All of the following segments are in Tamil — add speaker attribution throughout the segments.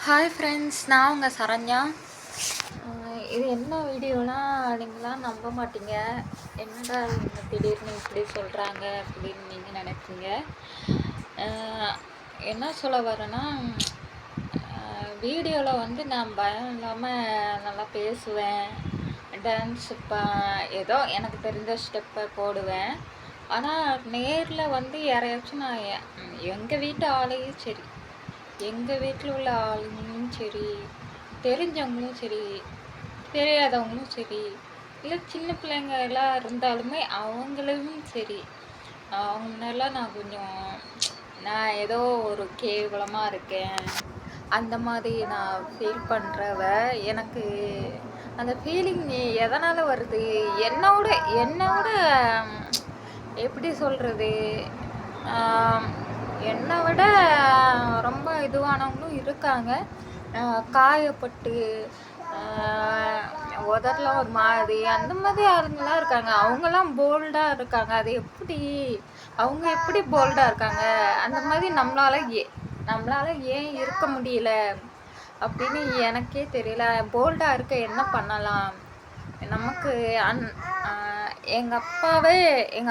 Speaker 1: ஹாய் ஃப்ரெண்ட்ஸ், நான் உங்கள் சரண்யா. இது என்ன வீடியோனா நீங்களாம் நம்ப மாட்டீங்க. என்னடா இவங்க திடீர்னு இப்படி சொல்கிறாங்க அப்படின்னு நீங்கள் நினைப்பீங்க. என்ன சொல்ல வரேன்னா, வீடியோவில் வந்து நான் பயம் இல்லாமல் நல்லா பேசுவேன், டான்ஸ் ஏதோ எனக்கு தெரிஞ்ச ஸ்டெப்பை போடுவேன். ஆனால் நேரில் வந்து யாரையாச்சும் நான் எங்கள் வீட்டு ஆளையும் சரி, எங்கள் வீட்டில் உள்ள ஆளுங்களும் சரி, தெரிஞ்சவங்களும் சரி, தெரியாதவங்களும் சரி, இல்லை சின்ன பிள்ளைங்க எல்லாம் இருந்தாலுமே அவங்களும் சரி, அவங்களெல்லாம் நான் ஏதோ ஒரு கேவலமாக இருக்கேன் அந்த மாதிரி நான் ஃபீல் பண்ணுறவ. எனக்கு அந்த ஃபீலிங் எதனால் வருது? என்னோட எப்படி சொல்கிறது, என்னை விட ரொம்ப இதுவானவங்களும் இருக்காங்க. காயப்பட்டு உதறலாம் ஒரு மாதிரி அந்த மாதிரி ஆளுங்களாம் இருக்காங்க. அவங்கெல்லாம் போல்டாக இருக்காங்க. அது அவங்க எப்படி போல்டாக இருக்காங்க? அந்த மாதிரி நம்மளால ஏன் இருக்க முடியல அப்படின்னு எனக்கே தெரியல. போல்டாக இருக்க என்ன பண்ணலாம்? நமக்கு எங்கள்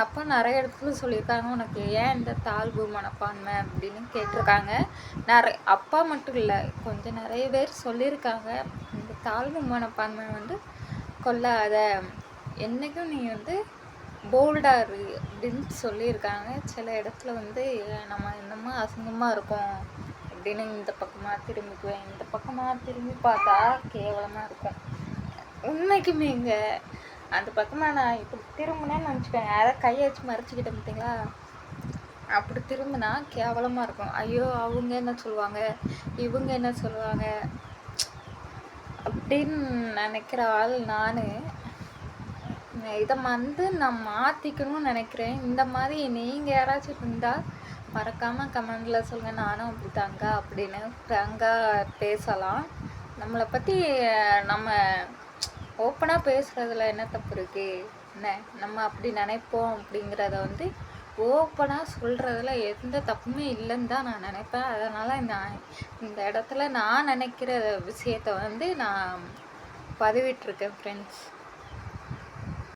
Speaker 1: அப்பா நிறைய இடத்துல சொல்லியிருக்காங்க, உனக்கு ஏன் இந்த தாழ்வு மனப்பான்மை அப்படின்னு கேட்டிருக்காங்க. அப்பா மட்டும் இல்லை, கொஞ்சம் நிறைய பேர் சொல்லியிருக்காங்க, இந்த தாழ்வு மனப்பான்மை வந்து கொள்ளாத, என்றைக்கும் நீ வந்து போல்டாக இரு அப்படின்னு சொல்லியிருக்காங்க. சில இடத்துல வந்து நம்ம என்னமோ அசிங்கமாக இருக்கும் அப்படின்னு இந்த பக்கமாக திரும்பிக்குவேன், இந்த பக்கமாக திரும்பி பார்த்தா கேவலமாக இருக்கும். உண்மைக்குமேங்க அந்த பக்கமாக நான் இப்படி திரும்பினேன்னு நினச்சிக்கோங்க, யாராவது கையை வச்சு மறைச்சிக்கிட்டேன் பார்த்தீங்களா, அப்படி திரும்பினா கேவலமாக இருக்கும். ஐயோ அவங்க என்ன சொல்லுவாங்க, இவங்க என்ன சொல்லுவாங்க அப்படின்னு நினைக்கிற ஆள் நான். இதை வந்து நான் மாற்றிக்கணும்னு நினைக்கிறேன். இந்த மாதிரி நீங்கள் யாராச்சும் இருந்தால் மறக்காமல் கமெண்டில் சொல்லுங்கள். நானும் அப்படி தாங்க அப்படின்னு ஃப்ராங்காக பேசலாம். நம்மளை பற்றி நம்ம ஓப்பனாக பேசுகிறதுல என்ன தப்பு இருக்குது? என்ன நம்ம அப்படி நினைப்போம் அப்படிங்கிறத வந்து ஓப்பனாக சொல்கிறதுல எந்த தப்புமே இல்லைன்னு தான் நான் நினைப்பேன். அதனால் நான் இந்த இடத்துல நான் நினைக்கிற விஷயத்த வந்து நான் பதிவிட்டிருக்கேன் ஃப்ரெண்ட்ஸ்.